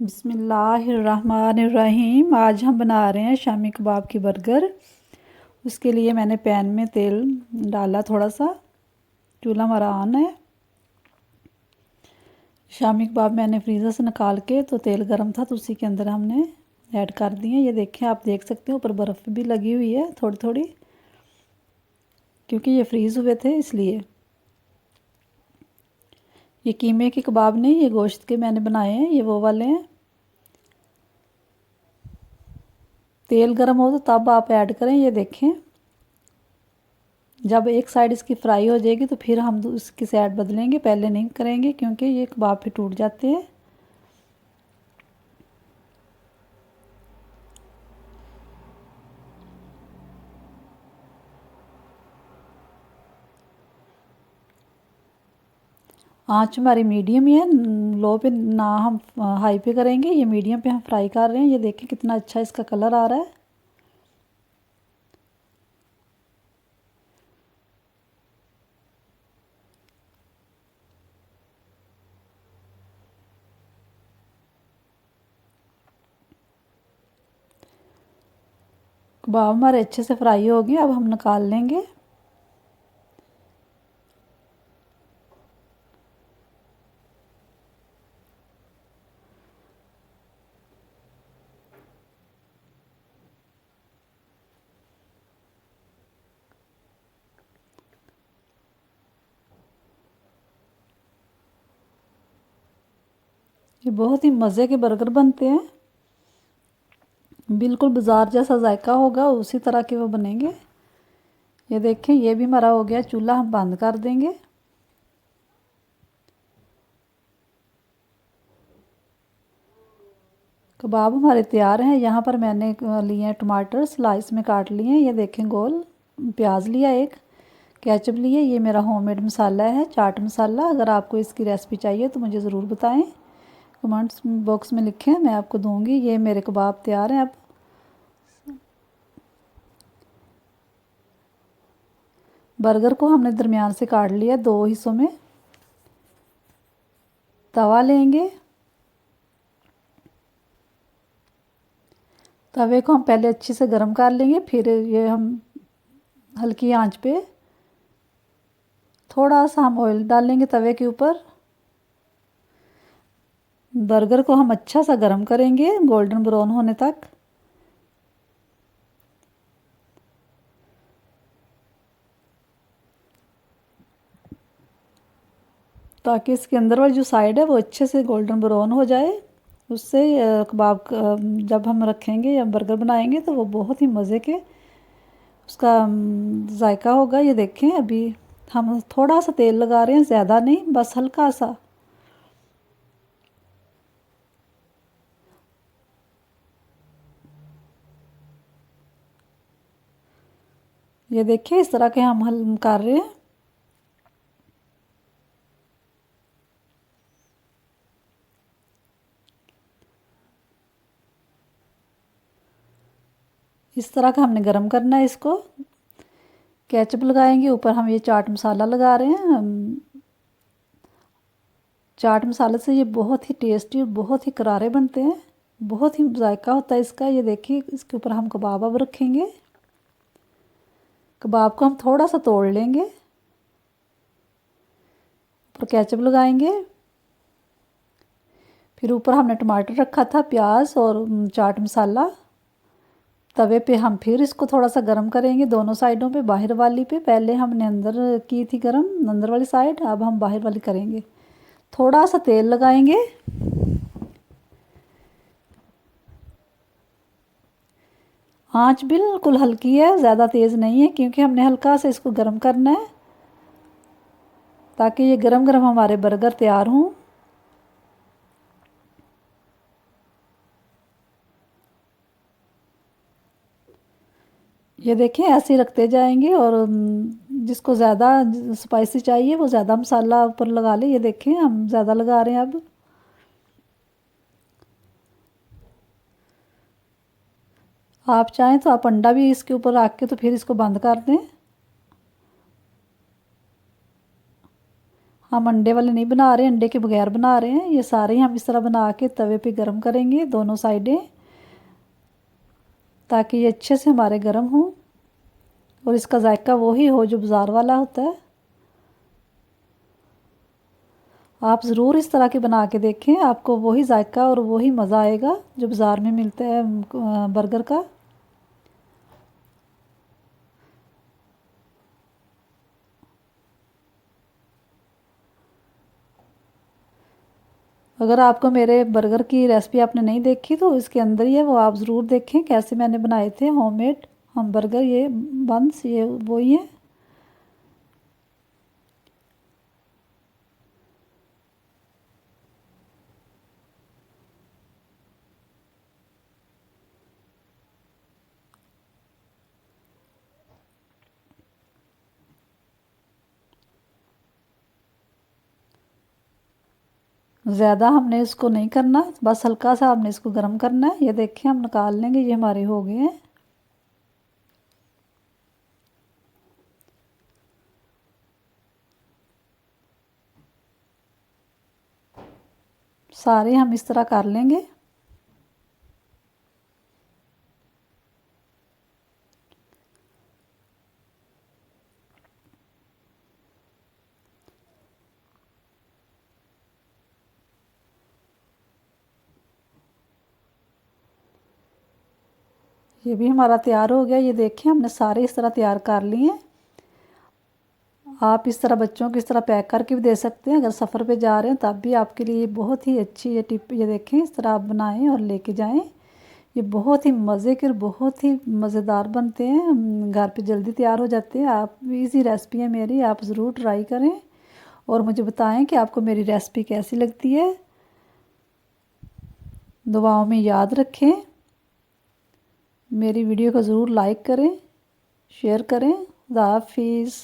बिस्मिल्लाहिर्रहमानिर्रहीम। आज हम बना रहे हैं शामी कबाब की बर्गर। उसके लिए मैंने पैन में तेल डाला, थोड़ा सा। चूल्हा हमारा ऑन है। शामी कबाब मैंने फ्रीज़र से निकाल के, तो तेल गर्म था तो उसी के अंदर हमने ऐड कर दिए। ये देखें, आप देख सकते हो ऊपर बर्फ़ भी लगी हुई है थोड़ी थोड़ी, क्योंकि ये फ्रीज़ हुए थे इसलिए। ये कीमे के कबाब नहीं, ये गोश्त के मैंने बनाए हैं, ये वो वाले हैं। तेल गर्म हो तो तब आप ऐड करें। ये देखें, जब एक साइड इसकी फ्राई हो जाएगी तो फिर हम इसकी साइड बदलेंगे, पहले नहीं करेंगे क्योंकि ये कबाब फिर टूट जाते हैं। आंच हमारी मीडियम ही है, लो पे ना हम हाई पे करेंगे। ये मीडियम पे हम फ्राई कर रहे हैं। ये देखें कितना अच्छा इसका कलर आ रहा है। कबाब हमारे अच्छे से फ्राई हो गए, अब हम निकाल लेंगे। ये बहुत ही मज़े के बर्गर बनते हैं, बिल्कुल बाजार जैसा जायका होगा, उसी तरह के वो बनेंगे। ये देखें, ये भी हमारा हो गया। चूल्हा हम बंद कर देंगे। कबाब हमारे तैयार हैं। यहाँ पर मैंने लिए हैं टमाटर, स्लाइस में काट लिए हैं। ये देखें, गोल प्याज लिया एक, केचप लिए। ये मेरा होममेड मसाला है, चाट मसाला। अगर आपको इसकी रेसिपी चाहिए तो मुझे ज़रूर बताएं, कमेंट्स बॉक्स में लिखें, मैं आपको दूंगी। ये मेरे कबाब तैयार हैं। अब बर्गर को हमने दरमियान से काट लिया, दो हिस्सों में। तवा लेंगे। तवे को हम पहले अच्छे से गर्म कर लेंगे, फिर ये हम हल्की आंच पे थोड़ा सा हम ऑयल डालेंगे तवे के ऊपर। बर्गर को हम अच्छा सा गर्म करेंगे, गोल्डन ब्राउन होने तक। ताकि इसके अंदर वाली जो साइड है वो अच्छे से गोल्डन ब्राउन हो जाए। उससे कबाब जब हम रखेंगे या बर्गर बनाएंगे तो वो बहुत ही मज़े के उसका जायका होगा। ये देखें, अभी हम थोड़ा सा तेल लगा रहे हैं, ज़्यादा नहीं, बस हल्का सा। ये देखिए, इस तरह के हम हल कर रहे हैं। इस तरह का हमने गरम करना है इसको। केचप लगाएंगे ऊपर, हम ये चाट मसाला लगा रहे हैं। चाट मसाले से ये बहुत ही टेस्टी और बहुत ही करारे बनते हैं, बहुत ही जायका होता है इसका। ये देखिए, इसके ऊपर हम कबाब अब रखेंगे। कबाब को हम थोड़ा सा तोड़ लेंगे, ऊपर केचप लगाएंगे। फिर ऊपर हमने टमाटर रखा था, प्याज और चाट मसाला। तवे पे हम फिर इसको थोड़ा सा गर्म करेंगे, दोनों साइडों पे। बाहर वाली पे पहले हमने अंदर की थी गर्म, अंदर वाली साइड, अब हम बाहर वाली करेंगे। थोड़ा सा तेल लगाएंगे। आंच बिल्कुल हल्की है, ज़्यादा तेज़ नहीं है, क्योंकि हमने हल्का सा इसको गर्म करना है ताकि ये गरम गरम हमारे बर्गर तैयार हों। ये देखें, ऐसे ही रखते जाएंगे। और जिसको ज़्यादा स्पाइसी चाहिए वो ज़्यादा मसाला ऊपर लगा ले। ये देखें, हम ज़्यादा लगा रहे हैं अब। आप चाहें तो आप अंडा भी इसके ऊपर रख के तो फिर इसको बंद कर दें। हम अंडे वाले नहीं बना रहे, अंडे के बगैर बना रहे हैं। ये सारे हम इस तरह बना के तवे पे गरम करेंगे दोनों साइडें, ताकि ये अच्छे से हमारे गरम हों और इसका जायका वही हो जो बाज़ार वाला होता है। आप ज़रूर इस तरह के बना के देखें, आपको वही जायका और वही मज़ा आएगा जो बाज़ार में मिलता है बर्गर का। अगर आपको मेरे बर्गर की रेसिपी आपने नहीं देखी तो इसके अंदर ही है, वो आप ज़रूर देखें कैसे मैंने बनाए थे होममेड हम बर्गर। ये बंस ये वही है। ज़्यादा हमने इसको नहीं करना, बस हल्का सा हमने इसको गर्म करना है। ये देखें हम निकाल लेंगे, ये हमारे हो गए हैं। सारे हम इस तरह कर लेंगे। ये भी हमारा तैयार हो गया। ये देखें हमने सारे इस तरह तैयार कर लिए हैं। आप इस तरह बच्चों को इस तरह पैक करके भी दे सकते हैं, अगर सफ़र पे जा रहे हैं तब भी आपके लिए बहुत ही अच्छी ये टिप। ये देखें इस तरह आप बनाएं और लेके जाएं। ये बहुत ही मज़े के और बहुत ही मज़ेदार बनते हैं, घर पे जल्दी तैयार हो जाते हैं। आप इजी रेसिपी है मेरी, आप ज़रूर ट्राई करें और मुझे बताएं कि आपको मेरी रेसिपी कैसी लगती है। दुआओं में याद रखें। मेरी वीडियो को ज़रूर लाइक करें, शेयर करें। खुदा हाफिज़।